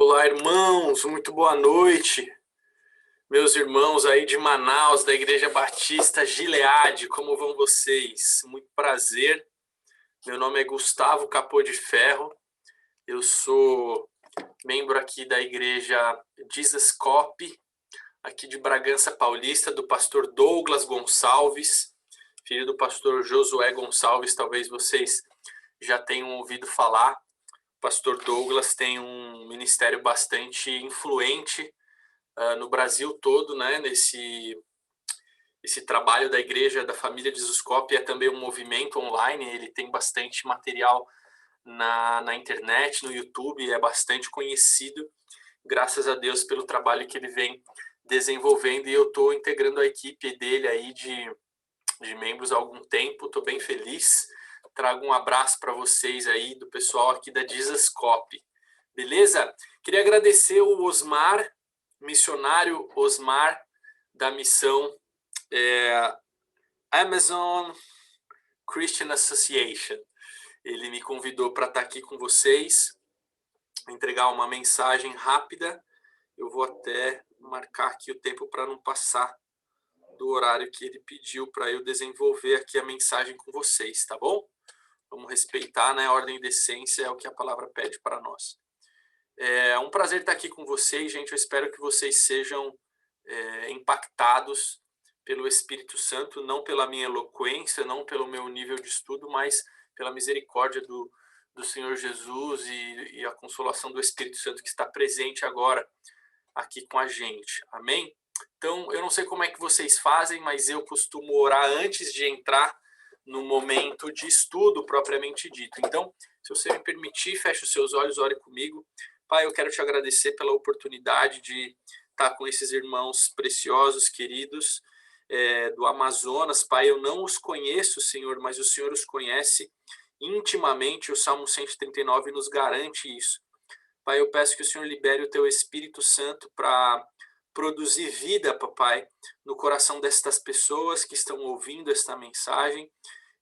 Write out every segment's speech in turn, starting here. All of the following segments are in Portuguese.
Olá, irmãos, muito boa noite. Meus irmãos aí de Manaus, da Igreja Batista Gileade, como vão vocês? Muito prazer. Meu nome é Gustavo Capô de Ferro. Eu sou membro aqui da Igreja Jesus Cop, aqui de Bragança Paulista, do pastor Douglas Gonçalves, filho do pastor Josué Gonçalves. Talvez vocês já tenham ouvido falar. O pastor Douglas tem um ministério bastante influente no Brasil todo, né? Esse trabalho da Igreja da Família de Jesus Cop é também um movimento online. Ele tem bastante material na internet, no YouTube, é bastante conhecido, graças a Deus, pelo trabalho que ele vem desenvolvendo. E eu estou integrando a equipe dele aí de membros há algum tempo. Estou bem feliz. Trago um abraço para vocês aí, do pessoal aqui da Jesus Cop. Beleza? Queria agradecer o Osmar, missionário Osmar, da missão Amazon Christian Association. Ele me convidou para estar aqui com vocês, entregar uma mensagem rápida. Eu vou até marcar aqui o tempo para não passar do horário que ele pediu para eu desenvolver aqui a mensagem com vocês, tá bom? Vamos respeitar, né? A ordem e decência é o que a palavra pede para nós. É um prazer estar aqui com vocês, gente. Eu espero que vocês sejam impactados pelo Espírito Santo, não pela minha eloquência, não pelo meu nível de estudo, mas pela misericórdia do Senhor Jesus e a consolação do Espírito Santo que está presente agora aqui com a gente. Amém? Então, eu não sei como é que vocês fazem, mas eu costumo orar antes de entrar no momento de estudo propriamente dito. Então, se você me permitir, feche os seus olhos, ore comigo. Pai, eu quero te agradecer pela oportunidade de estar com esses irmãos preciosos, queridos, do Amazonas. Pai, eu não os conheço, Senhor, mas o Senhor os conhece intimamente. O Salmo 139 nos garante isso. Pai, eu peço que o Senhor libere o teu Espírito Santo para produzir vida, papai, no coração destas pessoas que estão ouvindo esta mensagem.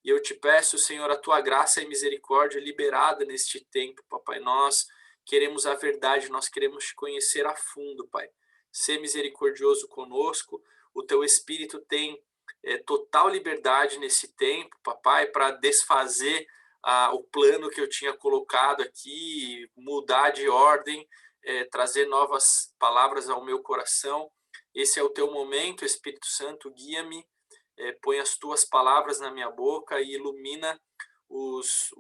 E eu te peço, Senhor, a tua graça e misericórdia liberada neste tempo, papai. Nós queremos a verdade, nós queremos te conhecer a fundo, pai. Ser misericordioso conosco. O teu Espírito tem total liberdade nesse tempo, papai, para desfazer o plano que eu tinha colocado aqui, mudar de ordem, trazer novas palavras ao meu coração. Esse é o teu momento, Espírito Santo, guia-me, põe as tuas palavras na minha boca e ilumina os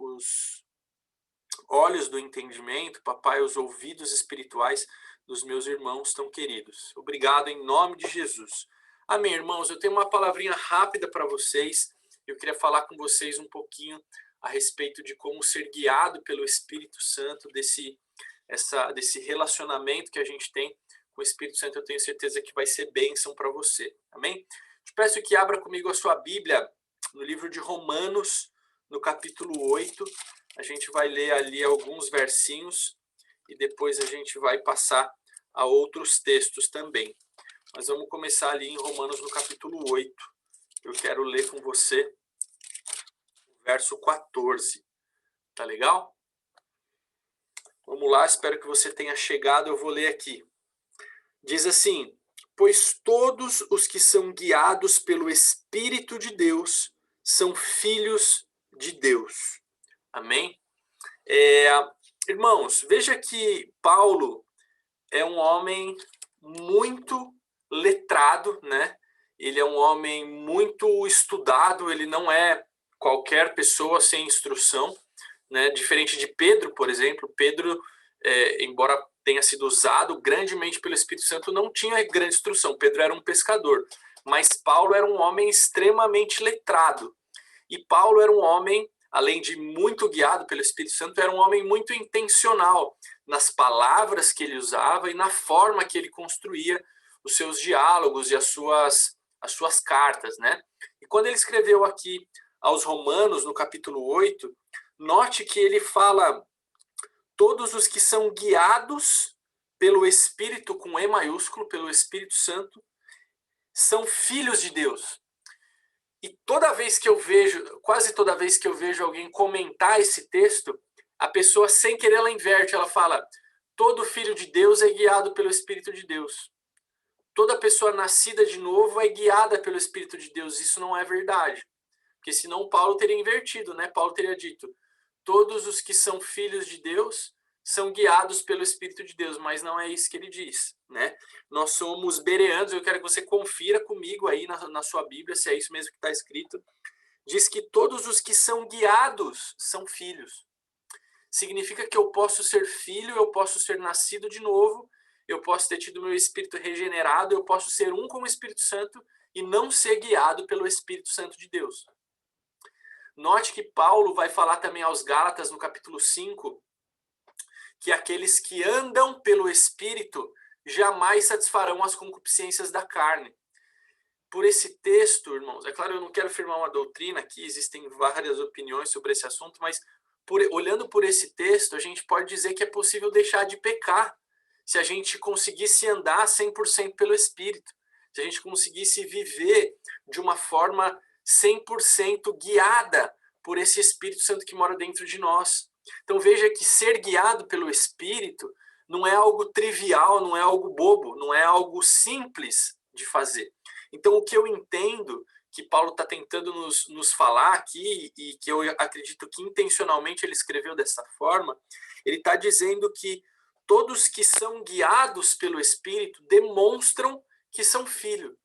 olhos do entendimento, papai, os ouvidos espirituais dos meus irmãos tão queridos. Obrigado em nome de Jesus. Amém, irmãos. Eu tenho uma palavrinha rápida para vocês. Eu queria falar com vocês um pouquinho a respeito de como ser guiado pelo Espírito Santo, desse relacionamento que a gente tem com o Espírito Santo. Eu tenho certeza que vai ser bênção para você. Amém? Te peço que abra comigo a sua Bíblia no livro de Romanos, no capítulo 8. A gente vai ler ali alguns versinhos e depois a gente vai passar a outros textos também. Mas vamos começar ali em Romanos, no capítulo 8. Eu quero ler com você o verso 14. Tá legal? Vamos lá, espero que você tenha chegado. Eu vou ler aqui. Diz assim: pois todos os que são guiados pelo Espírito de Deus são filhos de Deus. Amém? Irmãos, veja que Paulo é um homem muito letrado, né? Ele é um homem muito estudado, ele não é qualquer pessoa sem instrução, né? Diferente de Pedro, por exemplo. Pedro, embora tenha sido usado grandemente pelo Espírito Santo, não tinha grande instrução. Pedro era um pescador, mas Paulo era um homem extremamente letrado. E Paulo era um homem, além de muito guiado pelo Espírito Santo, era um homem muito intencional nas palavras que ele usava e na forma que ele construía os seus diálogos e as suas cartas, né? E quando ele escreveu aqui aos Romanos, no capítulo 8, note que ele fala: todos os que são guiados pelo Espírito, com E maiúsculo, pelo Espírito Santo, são filhos de Deus. E toda vez que eu vejo, quase toda vez que eu vejo alguém comentar esse texto, a pessoa, sem querer, ela inverte, ela fala: todo filho de Deus é guiado pelo Espírito de Deus. Toda pessoa nascida de novo é guiada pelo Espírito de Deus. Isso não é verdade. Porque senão Paulo teria invertido, né? Paulo teria dito, todos os que são filhos de Deus são guiados pelo Espírito de Deus, mas não é isso que ele diz, né? Nós somos bereanos, eu quero que você confira comigo aí na sua Bíblia, se é isso mesmo que está escrito. Diz que todos os que são guiados são filhos. Significa que eu posso ser filho, eu posso ser nascido de novo, eu posso ter tido meu espírito regenerado, eu posso ser um com o Espírito Santo e não ser guiado pelo Espírito Santo de Deus. Note que Paulo vai falar também aos Gálatas, no capítulo 5, que aqueles que andam pelo Espírito jamais satisfarão as concupiscências da carne. Por esse texto, irmãos, é claro, eu não quero firmar uma doutrina aqui, existem várias opiniões sobre esse assunto, mas olhando por esse texto, a gente pode dizer que é possível deixar de pecar se a gente conseguisse andar 100% pelo Espírito, se a gente conseguisse viver de uma forma 100% guiada por esse Espírito Santo que mora dentro de nós. Então veja que ser guiado pelo Espírito não é algo trivial, não é algo bobo, não é algo simples de fazer. Então o que eu entendo que Paulo está tentando nos falar aqui, e que eu acredito que intencionalmente ele escreveu dessa forma, ele está dizendo que todos que são guiados pelo Espírito demonstram que são filhos,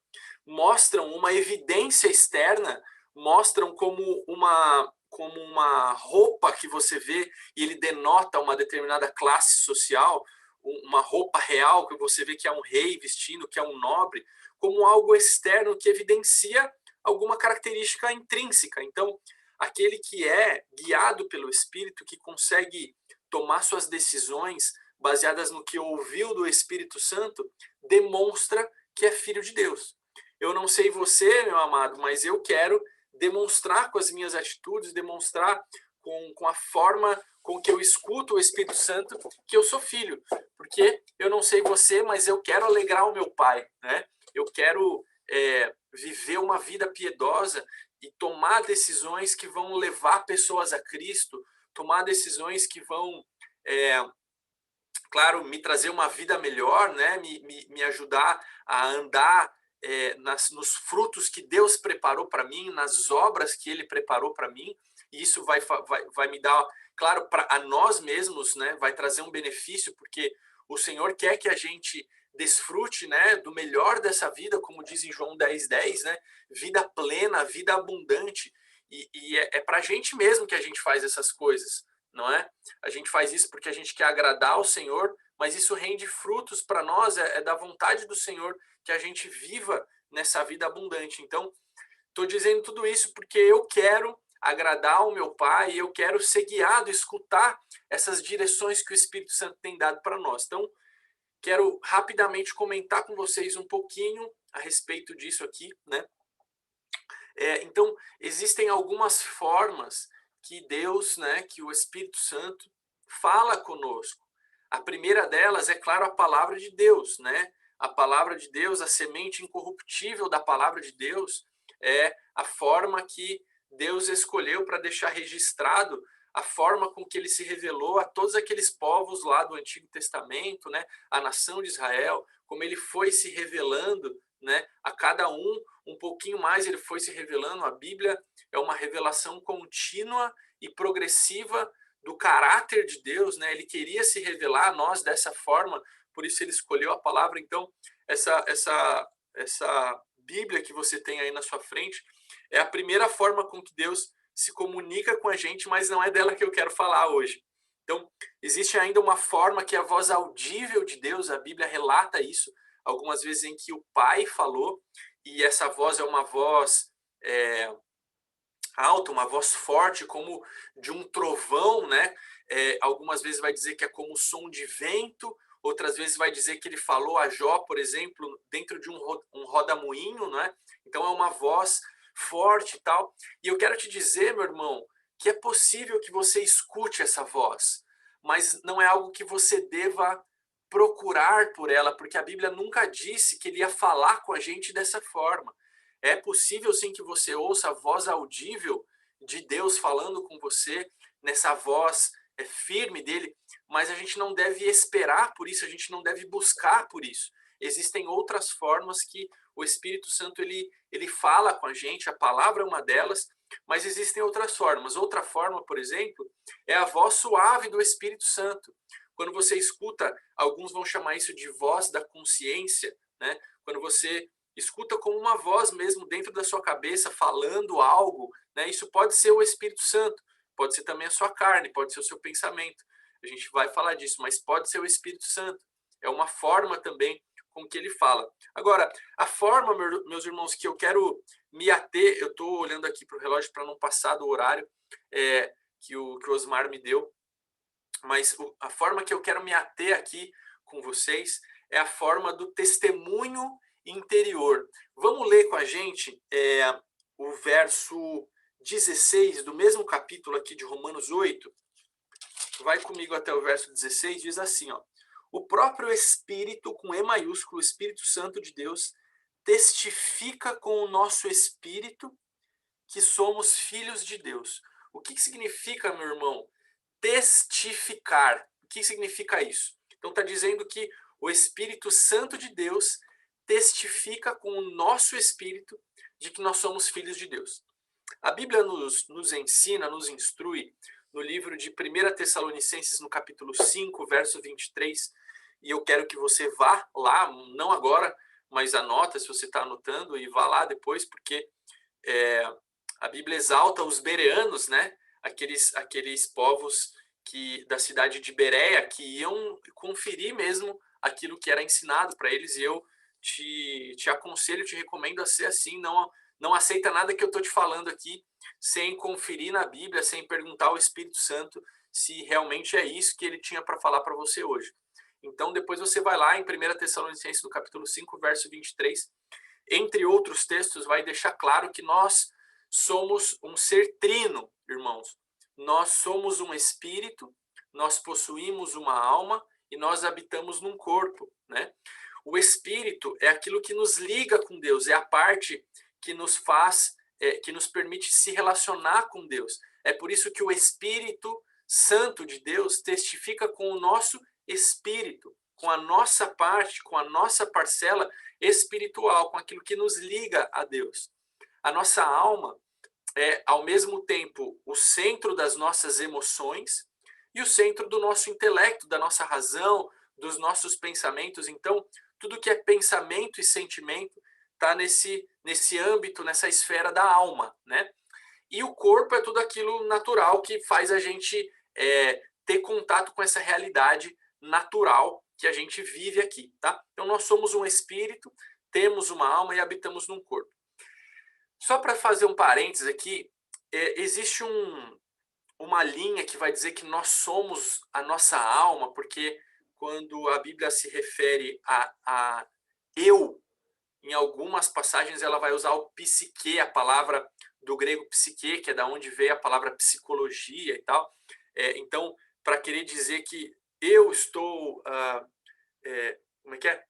mostram uma evidência externa, mostram como uma roupa que você vê e ele denota uma determinada classe social, uma roupa real que você vê que é um rei vestindo, que é um nobre, como algo externo que evidencia alguma característica intrínseca. Então, aquele que é guiado pelo Espírito, que consegue tomar suas decisões baseadas no que ouviu do Espírito Santo, demonstra que é filho de Deus. Eu não sei você, meu amado, mas eu quero demonstrar com as minhas atitudes, demonstrar com a forma com que eu escuto o Espírito Santo que eu sou filho. Porque eu não sei você, mas eu quero alegrar o meu pai, né? Eu quero viver uma vida piedosa e tomar decisões que vão levar pessoas a Cristo, tomar decisões que vão, claro, me trazer uma vida melhor, né? me ajudar a andar nos frutos que Deus preparou para mim, nas obras que Ele preparou para mim, e isso vai me dar, claro, a nós mesmos, né? Vai trazer um benefício, porque o Senhor quer que a gente desfrute, né, do melhor dessa vida, como diz em João 10:10, né? Vida plena, vida abundante, e é para a gente mesmo que a gente faz essas coisas, não é? A gente faz isso porque a gente quer agradar ao Senhor, mas isso rende frutos para nós, é da vontade do Senhor que a gente viva nessa vida abundante. Então, estou dizendo tudo isso porque eu quero agradar o meu Pai, eu quero ser guiado, escutar essas direções que o Espírito Santo tem dado para nós. Então, quero rapidamente comentar com vocês um pouquinho a respeito disso aqui, né? Então, existem algumas formas que Deus, né, que o Espírito Santo fala conosco. A primeira delas é, claro, a palavra de Deus, né? A palavra de Deus, a semente incorruptível da palavra de Deus, é a forma que Deus escolheu para deixar registrado a forma com que ele se revelou a todos aqueles povos lá do Antigo Testamento, né? A nação de Israel, como ele foi se revelando, né? A cada um pouquinho mais ele foi se revelando. A Bíblia é uma revelação contínua e progressiva do caráter de Deus, né? Ele queria se revelar a nós dessa forma, por isso ele escolheu a palavra. Então, essa Bíblia que você tem aí na sua frente é a primeira forma com que Deus se comunica com a gente, mas não é dela que eu quero falar hoje. Então, existe ainda uma forma que é a voz audível de Deus, a Bíblia relata isso, algumas vezes em que o Pai falou, e essa voz é uma voz alta, uma voz forte, como de um trovão, né? Algumas vezes vai dizer que é como som de vento, outras vezes vai dizer que ele falou a Jó, por exemplo, dentro de um rodamuinho, né? Então é uma voz forte e tal. E eu quero te dizer, meu irmão, que é possível que você escute essa voz, mas não é algo que você deva procurar por ela, porque a Bíblia nunca disse que ele ia falar com a gente dessa forma. É possível sim que você ouça a voz audível de Deus falando com você, nessa voz firme dele, mas a gente não deve esperar por isso, a gente não deve buscar por isso. Existem outras formas que o Espírito Santo ele fala com a gente, a palavra é uma delas, mas existem outras formas. Outra forma, por exemplo, é a voz suave do Espírito Santo. Quando você escuta, alguns vão chamar isso de voz da consciência, né? Quando você escuta como uma voz mesmo dentro da sua cabeça, falando algo, né? Isso pode ser o Espírito Santo, pode ser também a sua carne, pode ser o seu pensamento. A gente vai falar disso, mas pode ser o Espírito Santo. É uma forma também com que ele fala. Agora, a forma, meus irmãos, que eu quero me ater, eu estou olhando aqui para o relógio para não passar do horário que o Osmar me deu, mas a forma que eu quero me ater aqui com vocês é a forma do testemunho interior. Vamos ler com a gente o verso 16 do mesmo capítulo aqui de Romanos 8. Vai comigo até o verso 16, diz assim, ó: o próprio Espírito, com E maiúsculo, o Espírito Santo de Deus, testifica com o nosso espírito que somos filhos de Deus. O que significa, meu irmão, testificar? O que significa isso? Então está dizendo que o Espírito Santo de Deus testifica com o nosso espírito de que nós somos filhos de Deus. A Bíblia nos ensina, nos instrui, no livro de 1 Tessalonicenses, no capítulo 5, verso 23, e eu quero que você vá lá, não agora, mas anota se você está anotando, e vá lá depois, porque a Bíblia exalta os bereanos, né? Aqueles povos da cidade de Bereia, que iam conferir mesmo aquilo que era ensinado para eles, e eu te aconselho, te recomendo a ser assim, não aceita nada que eu estou te falando aqui sem conferir na Bíblia, sem perguntar ao Espírito Santo se realmente é isso que ele tinha para falar para você hoje. Então, depois você vai lá em 1 Tessalonicenses, no capítulo 5, verso 23, entre outros textos, vai deixar claro que nós somos um ser trino, irmãos. Nós somos um espírito, nós possuímos uma alma e nós habitamos num corpo, né? O espírito é aquilo que nos liga com Deus, é a parte que nos faz, que nos permite se relacionar com Deus. É por isso que o Espírito Santo de Deus testifica com o nosso espírito, com a nossa parte, com a nossa parcela espiritual, com aquilo que nos liga a Deus. A nossa alma é, ao mesmo tempo, o centro das nossas emoções e o centro do nosso intelecto, da nossa razão, dos nossos pensamentos. Então, tudo que é pensamento e sentimento está nesse âmbito, nessa esfera da alma, né? E o corpo é tudo aquilo natural que faz a gente ter contato com essa realidade natural que a gente vive aqui, tá? Então, nós somos um espírito, temos uma alma e habitamos num corpo. Só para fazer um parênteses aqui, existe uma linha que vai dizer que nós somos a nossa alma, porque quando a Bíblia se refere a eu, em algumas passagens ela vai usar o psique, a palavra do grego psique, que é da onde veio a palavra psicologia e tal. Então, para querer dizer que eu estou... como é que é?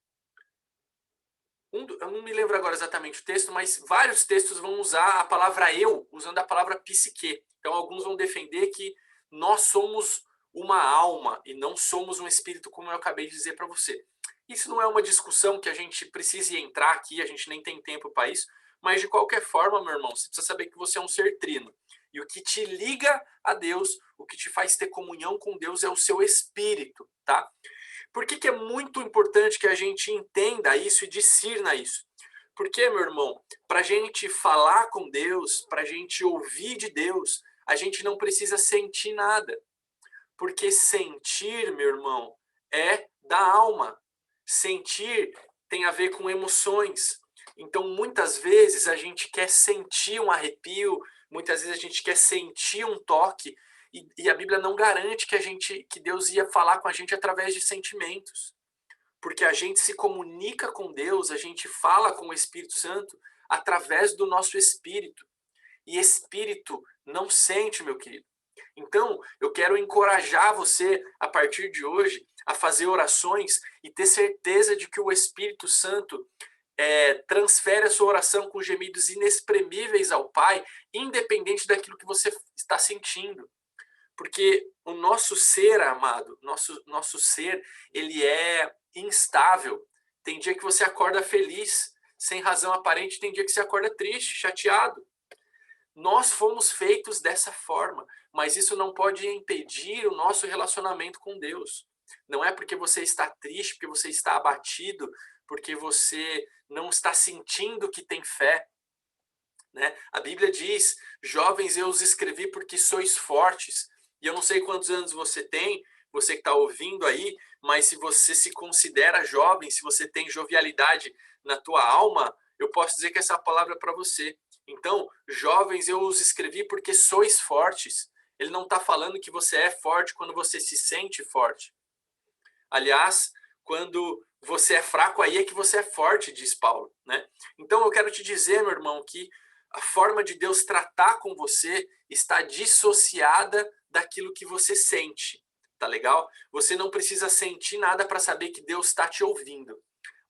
Eu não me lembro agora exatamente o texto, mas vários textos vão usar a palavra eu, usando a palavra psique. Então, alguns vão defender que nós somos uma alma e não somos um espírito, como eu acabei de dizer para você. Isso não é uma discussão que a gente precise entrar aqui, a gente nem tem tempo para isso, mas de qualquer forma, meu irmão, você precisa saber que você é um ser trino. E o que te liga a Deus, o que te faz ter comunhão com Deus é o seu espírito, tá? Por que é muito importante que a gente entenda isso e discirna isso? Porque, meu irmão, para a gente falar com Deus, para a gente ouvir de Deus, a gente não precisa sentir nada. Porque sentir, meu irmão, é da alma. Sentir tem a ver com emoções. Então, muitas vezes a gente quer sentir um arrepio, muitas vezes a gente quer sentir um toque, e a Bíblia não garante que Deus ia falar com a gente através de sentimentos. Porque a gente se comunica com Deus, a gente fala com o Espírito Santo através do nosso espírito. E espírito não sente, meu querido. Então, eu quero encorajar você, a partir de hoje, a fazer orações e ter certeza de que o Espírito Santo transfere a sua oração com gemidos inexprimíveis ao Pai, independente daquilo que você está sentindo. Porque o nosso ser, amado, nosso ser, ele é instável. Tem dia que você acorda feliz, sem razão aparente, tem dia que você acorda triste, chateado. Nós fomos feitos dessa forma, mas isso não pode impedir o nosso relacionamento com Deus. Não é porque você está triste, porque você está abatido, porque você não está sentindo que tem fé, né? A Bíblia diz: jovens, eu os escrevi porque sois fortes. E eu não sei quantos anos você tem, você que está ouvindo aí, mas se você se considera jovem, se você tem jovialidade na tua alma, eu posso dizer que essa palavra é para você. Então, jovens, eu os escrevi porque sois fortes. Ele não está falando que você é forte quando você se sente forte. Aliás, quando você é fraco, aí é que você é forte, diz Paulo, né? Então eu quero te dizer, meu irmão, que a forma de Deus tratar com você está dissociada daquilo que você sente, tá legal? Você não precisa sentir nada para saber que Deus está te ouvindo.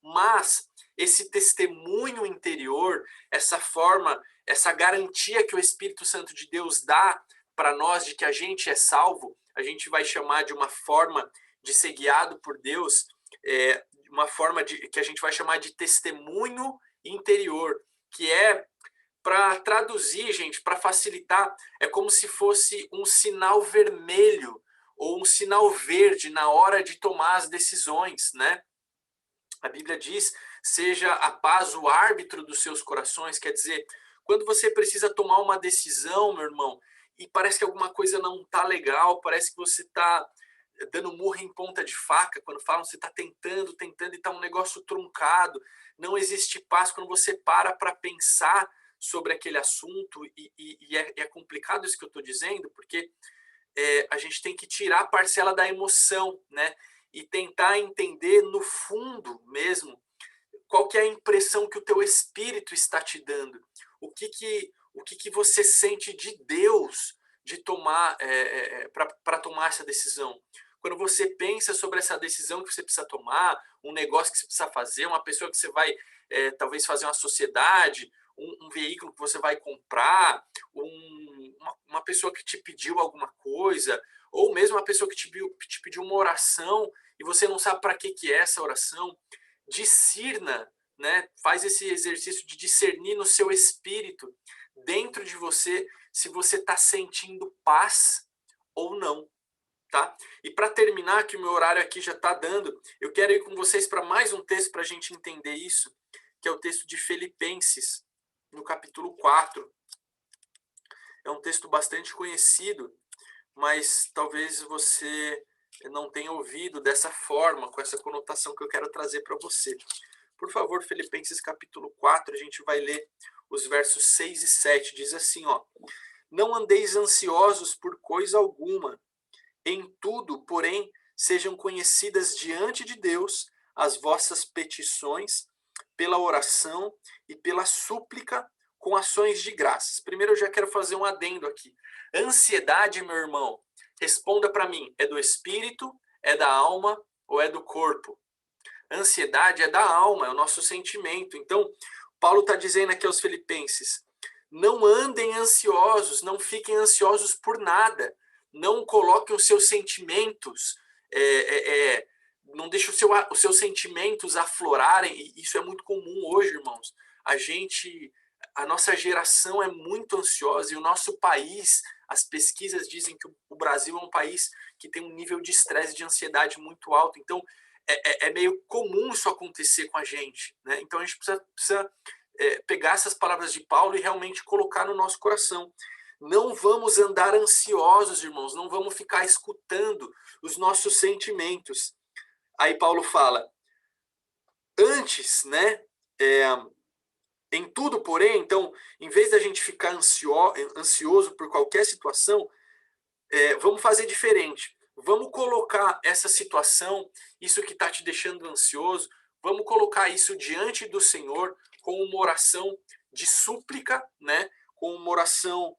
Mas esse testemunho interior, essa forma, essa garantia que o Espírito Santo de Deus dá para nós de que a gente é salvo, a gente vai chamar de uma forma de ser guiado por Deus, uma forma que a gente vai chamar de testemunho interior, que é, para traduzir, gente, para facilitar, é como se fosse um sinal vermelho ou um sinal verde na hora de tomar as decisões, né? A Bíblia diz: seja a paz o árbitro dos seus corações. Quer dizer, quando você precisa tomar uma decisão, meu irmão, e parece que alguma coisa não está legal, parece que você está dando murro em ponta de faca, quando falam você está tentando e está um negócio truncado, não existe paz quando você para pensar sobre aquele assunto, e é complicado isso que eu estou dizendo, porque a gente tem que tirar a parcela da emoção, né? E tentar entender no fundo mesmo qual que é a impressão que o teu espírito está te dando, o que você sente de Deus de tomar para tomar essa decisão. Quando você pensa sobre essa decisão que você precisa tomar, um negócio que você precisa fazer, uma pessoa que você vai talvez fazer uma sociedade, um veículo que você vai comprar, uma pessoa que te pediu alguma coisa, ou mesmo uma pessoa que te pediu uma oração e você não sabe para que é essa oração, discirna, né? Faz esse exercício de discernir no seu espírito, dentro de você, se você está sentindo paz ou não, tá? E para terminar, que o meu horário aqui já está dando, eu quero ir com vocês para mais um texto para a gente entender isso, que é o texto de Filipenses, no capítulo 4. É um texto bastante conhecido, mas talvez você não tenha ouvido dessa forma, com essa conotação que eu quero trazer para você. Por favor, Filipenses capítulo 4, a gente vai ler os versos 6 e 7. Diz assim, ó: não andeis ansiosos por coisa alguma, em tudo, porém, sejam conhecidas diante de Deus as vossas petições pela oração e pela súplica com ações de graças. Primeiro eu já quero fazer um adendo aqui. Ansiedade, meu irmão, responda para mim, é do espírito, é da alma ou é do corpo? Ansiedade é da alma, é o nosso sentimento. Então, Paulo está dizendo aqui aos Filipenses: não andem ansiosos, não fiquem ansiosos por nada, não coloquem os seus sentimentos, não deixe os seus sentimentos aflorarem. E isso é muito comum hoje, irmãos. A nossa geração é muito ansiosa e o nosso país, as pesquisas dizem que o Brasil é um país que tem um nível de estresse, de ansiedade muito alto. Então, é meio comum isso acontecer com a gente, né? Então, a gente precisa pegar essas palavras de Paulo e realmente colocar no nosso coração. Não vamos andar ansiosos, irmãos, não vamos ficar escutando os nossos sentimentos. Aí Paulo fala, antes, né, em tudo, porém, então, em vez da gente ficar ansioso por qualquer situação, vamos fazer diferente. Vamos colocar essa situação, isso que está te deixando ansioso, vamos colocar isso diante do Senhor com uma oração de súplica, né? Com uma oração,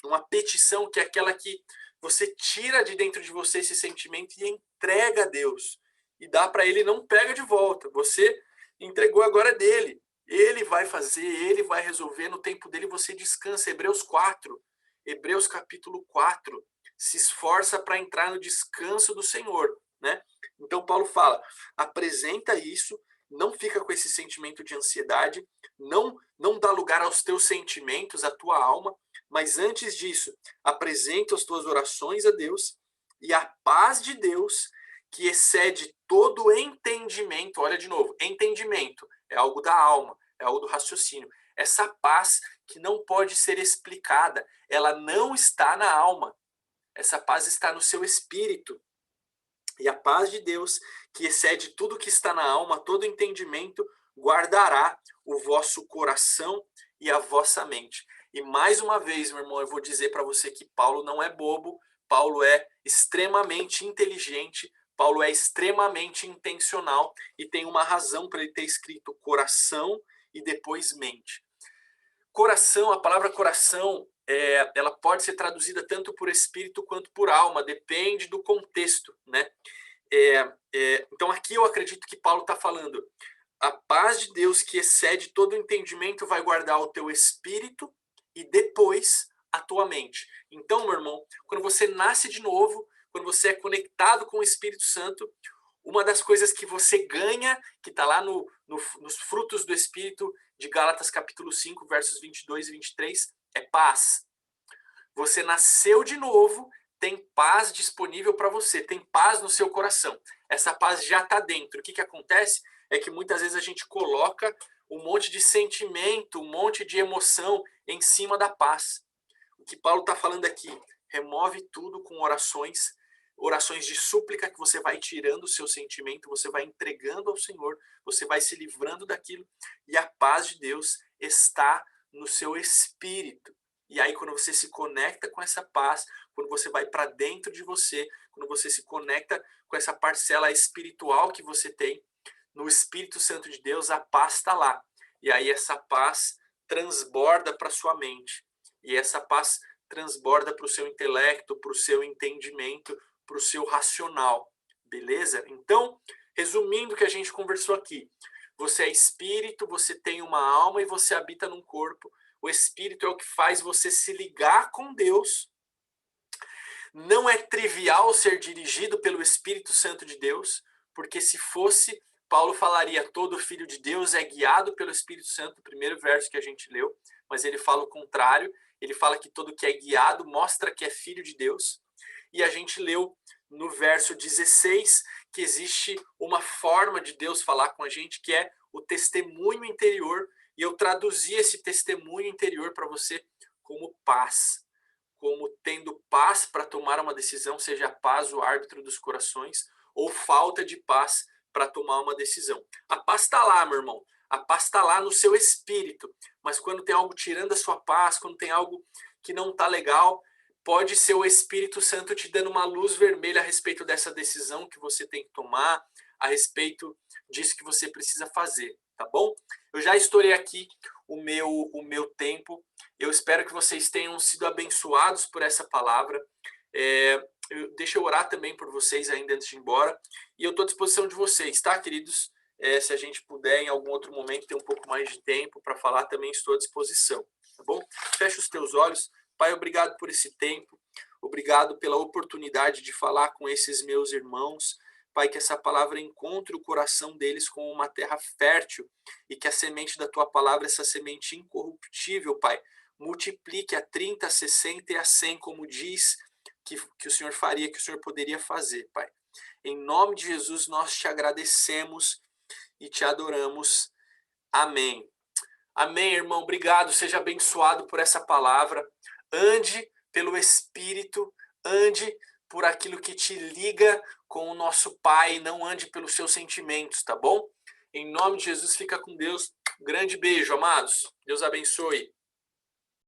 uma petição, que é aquela que você tira de dentro de você esse sentimento e entrega a Deus. E dá para Ele, não pega de volta. Você entregou, agora é dele. Ele vai fazer, Ele vai resolver, no tempo dele você descansa. Hebreus 4, Hebreus capítulo 4. se esforça para entrar no descanso do Senhor, né? Então Paulo fala, apresenta isso, não fica com esse sentimento de ansiedade, não dá lugar aos teus sentimentos, à tua alma, mas antes disso, apresenta as tuas orações a Deus e a paz de Deus, que excede todo entendimento, olha de novo, entendimento é algo da alma, é algo do raciocínio. Essa paz que não pode ser explicada, ela não está na alma. Essa paz está no seu espírito. E a paz de Deus, que excede tudo que está na alma, todo entendimento, guardará o vosso coração e a vossa mente. E mais uma vez, meu irmão, eu vou dizer para você que Paulo não é bobo, Paulo é extremamente inteligente, Paulo é extremamente intencional e tem uma razão para ele ter escrito coração e depois mente. Coração, a palavra coração, ela pode ser traduzida tanto por espírito quanto por alma, depende do contexto, né? Então aqui eu acredito que Paulo está falando, a paz de Deus que excede todo entendimento vai guardar o teu espírito e depois a tua mente. Então, meu irmão, quando você nasce de novo, quando você é conectado com o Espírito Santo, uma das coisas que você ganha, que está lá nos frutos do Espírito de Gálatas capítulo 5, versos 22 e 23, é paz. Você nasceu de novo, tem paz disponível para você, tem paz no seu coração. Essa paz já está dentro. O que acontece é que muitas vezes a gente coloca um monte de sentimento, um monte de emoção em cima da paz. O que Paulo está falando aqui, remove tudo com orações de súplica, que você vai tirando o seu sentimento, você vai entregando ao Senhor, você vai se livrando daquilo, e a paz de Deus está no seu espírito. E aí quando você se conecta com essa paz, quando você vai para dentro de você, quando você se conecta com essa parcela espiritual que você tem, no Espírito Santo de Deus, a paz está lá. E aí essa paz transborda para sua mente. E essa paz transborda para o seu intelecto, para o seu entendimento, para o seu racional. Beleza? Então, resumindo o que a gente conversou aqui. Você é espírito, você tem uma alma e você habita num corpo. O espírito é o que faz você se ligar com Deus. Não é trivial ser dirigido pelo Espírito Santo de Deus, porque se fosse, Paulo falaria, todo filho de Deus é guiado pelo Espírito Santo, o primeiro verso que a gente leu, mas ele fala o contrário, ele fala que todo que é guiado mostra que é filho de Deus. E a gente leu no verso 16 que existe uma forma de Deus falar com a gente, que é o testemunho interior, e eu traduzi esse testemunho interior para você como paz, como tendo paz para tomar uma decisão, seja paz o árbitro dos corações, ou falta de paz para tomar uma decisão. A paz está lá, meu irmão. A paz está lá no seu espírito. Mas quando tem algo tirando a sua paz, quando tem algo que não está legal, pode ser o Espírito Santo te dando uma luz vermelha a respeito dessa decisão que você tem que tomar, a respeito disso que você precisa fazer, tá bom? Eu já estourei aqui o meu tempo. Eu espero que vocês tenham sido abençoados por essa palavra. Deixa eu orar também por vocês ainda antes de ir embora. E eu estou à disposição de vocês, tá, queridos? Se a gente puder, em algum outro momento, ter um pouco mais de tempo para falar, também estou à disposição, tá bom? Fecha os teus olhos. Pai, obrigado por esse tempo. Obrigado pela oportunidade de falar com esses meus irmãos. Pai, que essa palavra encontre o coração deles como uma terra fértil e que a semente da tua palavra, essa semente incorruptível, Pai, multiplique a 30, a 60 e a 100, como diz que o Senhor faria, que o Senhor poderia fazer, Pai. Em nome de Jesus, nós te agradecemos e te adoramos. Amém. Amém, irmão. Obrigado. Seja abençoado por essa palavra. Ande pelo Espírito, ande por aquilo que te liga com o nosso Pai, não ande pelos seus sentimentos, tá bom? Em nome de Jesus, fica com Deus. Um grande beijo, amados. Deus abençoe.